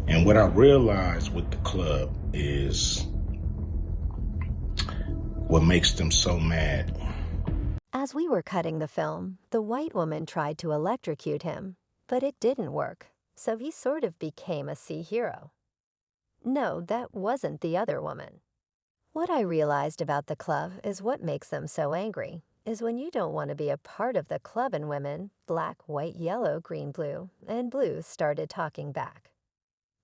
And what I realized with the club is what makes them so mad. As we were cutting the film, the white woman tried to electrocute him, but it didn't work, so he sort of became a sea hero. No, that wasn't the other woman. What I realized about the club is what makes them so angry is when you don't want to be a part of the club and women, black, white, yellow, green, blue, and blue started talking back.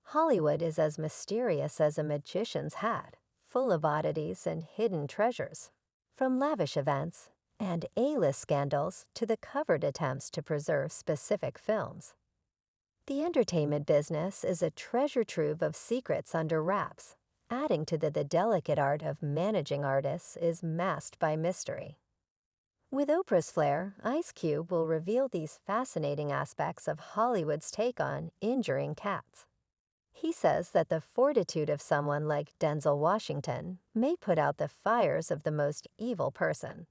Hollywood is as mysterious as a magician's hat, full of oddities and hidden treasures. From lavish events and A-list scandals to the covert attempts to preserve specific films. The entertainment business is a treasure trove of secrets under wraps. Adding to the delicate art of managing artists is masked by mystery. With Oprah's flair, Ice Cube will reveal these fascinating aspects of Hollywood's take on injuring cats. He says that the fortitude of someone like Denzel Washington may put out the fires of the most evil person.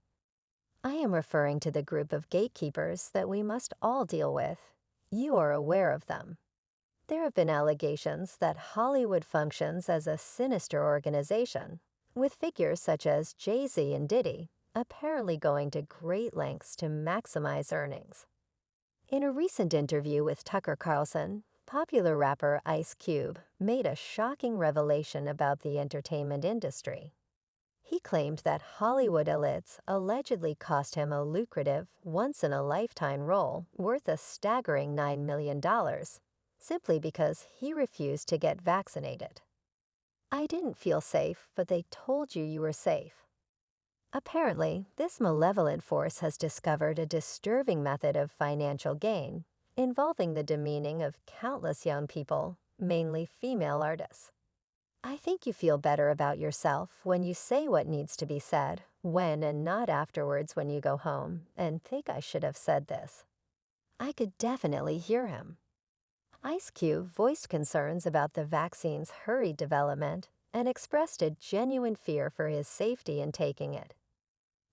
I am referring to the group of gatekeepers that we must all deal with. You are aware of them. There have been allegations that Hollywood functions as a sinister organization, with figures such as Jay-Z and Diddy apparently going to great lengths to maximize earnings. In a recent interview with Tucker Carlson, popular rapper Ice Cube made a shocking revelation about the entertainment industry. He claimed that Hollywood elites allegedly cost him a lucrative, once-in-a-lifetime role worth a staggering $9 million, simply because he refused to get vaccinated. I didn't feel safe, but they told you were safe. Apparently, this malevolent force has discovered a disturbing method of financial gain, involving the demeaning of countless young people, mainly female artists. I think you feel better about yourself when you say what needs to be said, when and not afterwards when you go home, and think I should have said this. I could definitely hear him. Ice Cube voiced concerns about the vaccine's hurried development and expressed a genuine fear for his safety in taking it.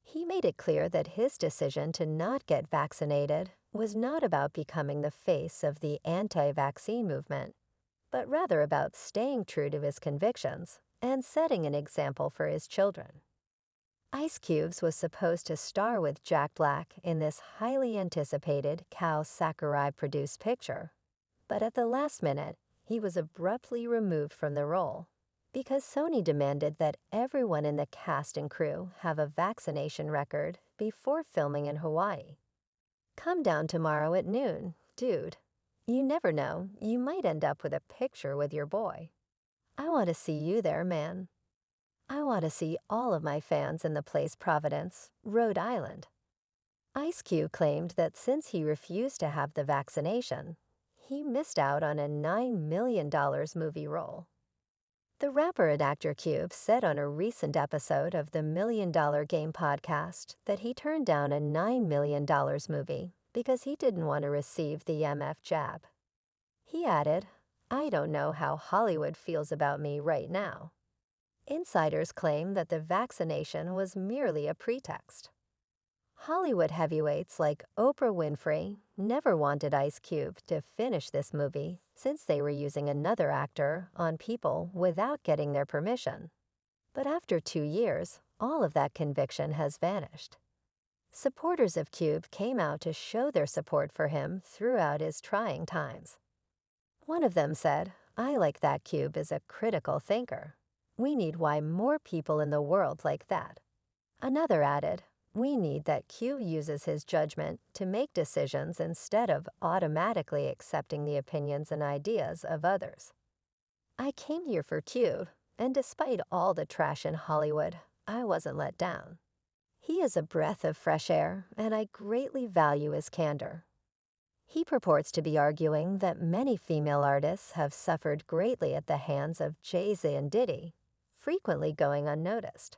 He made it clear that his decision to not get vaccinated was not about becoming the face of the anti-vaccine movement, but rather about staying true to his convictions and setting an example for his children. Ice Cubes was supposed to star with Jack Black in this highly anticipated Cal Sakurai-produced picture, but at the last minute, he was abruptly removed from the role because Sony demanded that everyone in the cast and crew have a vaccination record before filming in Hawaii. Come down tomorrow at noon, dude. You never know, you might end up with a picture with your boy. I want to see you there, man. I want to see all of my fans in the place Providence, Rhode Island. Ice Cube claimed that since he refused to have the vaccination, he missed out on a $9 million movie role. The rapper and actor Cube said on a recent episode of the $1 Million Game podcast that he turned down a $9 million movie because he didn't want to receive the MF jab. He added, "I don't know how Hollywood feels about me right now." Insiders claim that the vaccination was merely a pretext. Hollywood heavyweights like Oprah Winfrey never wanted Ice Cube to finish this movie since they were using another actor on people without getting their permission. But after 2 years, all of that conviction has vanished. Supporters of Cube came out to show their support for him throughout his trying times. One of them said, "I like that Cube is a critical thinker. We need more people in the world like that." Another added, "We need that Q uses his judgment to make decisions instead of automatically accepting the opinions and ideas of others." I came here for Q, and despite all the trash in Hollywood, I wasn't let down. He is a breath of fresh air, and I greatly value his candor. He purports to be arguing that many female artists have suffered greatly at the hands of Jay-Z and Diddy, frequently going unnoticed.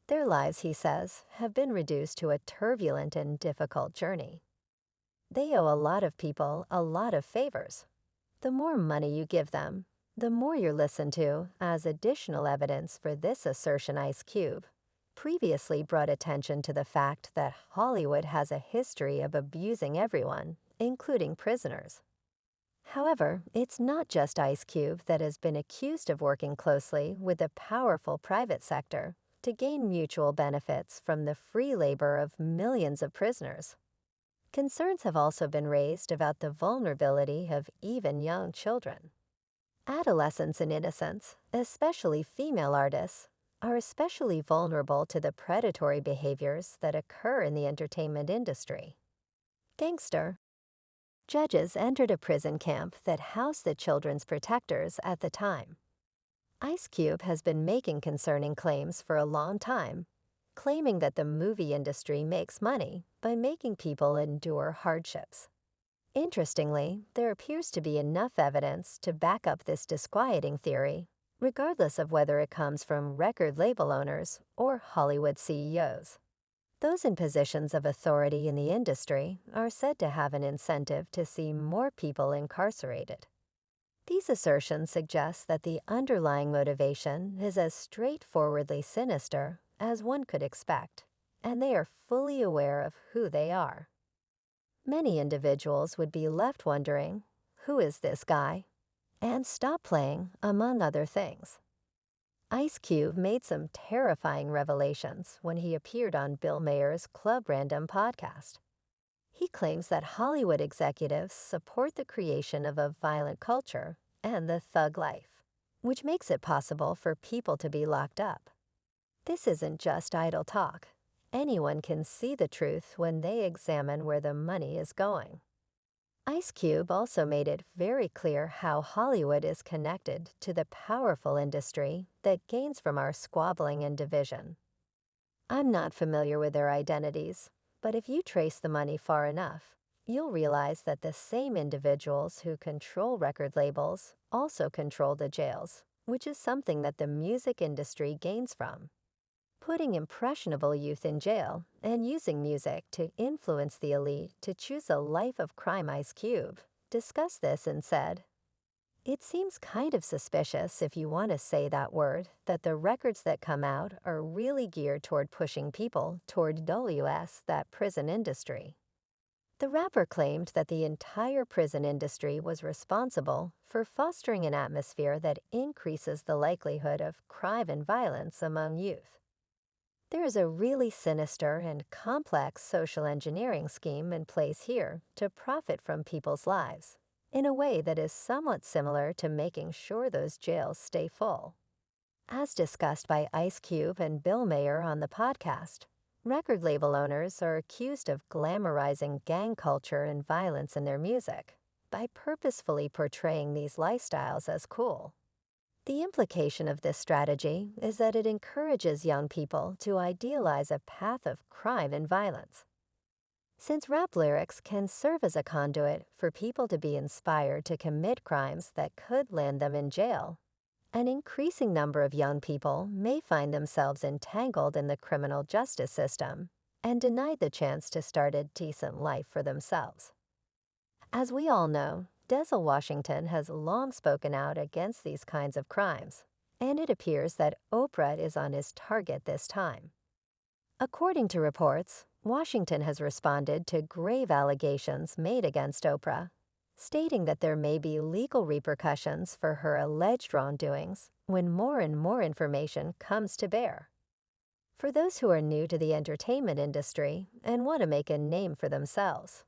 Their lives, he says, have been reduced to a turbulent and difficult journey. They owe a lot of people a lot of favors. The more money you give them, the more you're listened to as additional evidence for this assertion. Ice Cube previously brought attention to the fact that Hollywood has a history of abusing everyone, including prisoners. However, it's not just Ice Cube that has been accused of working closely with the powerful private sector to gain mutual benefits from the free labor of millions of prisoners. Concerns have also been raised about the vulnerability of even young children. Adolescents and innocents, especially female artists, are especially vulnerable to the predatory behaviors that occur in the entertainment industry. Gangster. Judges entered a prison camp that housed the children's protectors at the time. Ice Cube has been making concerning claims for a long time, claiming that the movie industry makes money by making people endure hardships. Interestingly, there appears to be enough evidence to back up this disquieting theory, regardless of whether it comes from record label owners or Hollywood CEOs. Those in positions of authority in the industry are said to have an incentive to see more people incarcerated. These assertions suggest that the underlying motivation is as straightforwardly sinister as one could expect, and they are fully aware of who they are. Many individuals would be left wondering, who is this guy? And stop playing, among other things. Ice Cube made some terrifying revelations when he appeared on Bill Mayer's Club Random podcast. He claims that Hollywood executives support the creation of a violent culture and the thug life, which makes it possible for people to be locked up. This isn't just idle talk. Anyone can see the truth when they examine where the money is going. Ice Cube also made it very clear how Hollywood is connected to the powerful industry that gains from our squabbling and division. I'm not familiar with their identities, but if you trace the money far enough, you'll realize that the same individuals who control record labels also control the jails, which is something that the music industry gains from. Putting impressionable youth in jail and using music to influence the elite to choose a life of crime. Ice Cube discussed this and said, "It seems kind of suspicious, if you want to say that word, that the records that come out are really geared toward pushing people toward that prison industry." The rapper claimed that the entire prison industry was responsible for fostering an atmosphere that increases the likelihood of crime and violence among youth. There is a really sinister and complex social engineering scheme in place here to profit from people's lives, in a way that is somewhat similar to making sure those jails stay full. As discussed by Ice Cube and Bill Mayer on the podcast, record label owners are accused of glamorizing gang culture and violence in their music by purposefully portraying these lifestyles as cool. The implication of this strategy is that it encourages young people to idealize a path of crime and violence. Since rap lyrics can serve as a conduit for people to be inspired to commit crimes that could land them in jail, an increasing number of young people may find themselves entangled in the criminal justice system and denied the chance to start a decent life for themselves. As we all know, Denzel Washington has long spoken out against these kinds of crimes, and it appears that Oprah is on his target this time. According to reports, Washington has responded to grave allegations made against Oprah, stating that there may be legal repercussions for her alleged wrongdoings when more and more information comes to bear. For those who are new to the entertainment industry and want to make a name for themselves,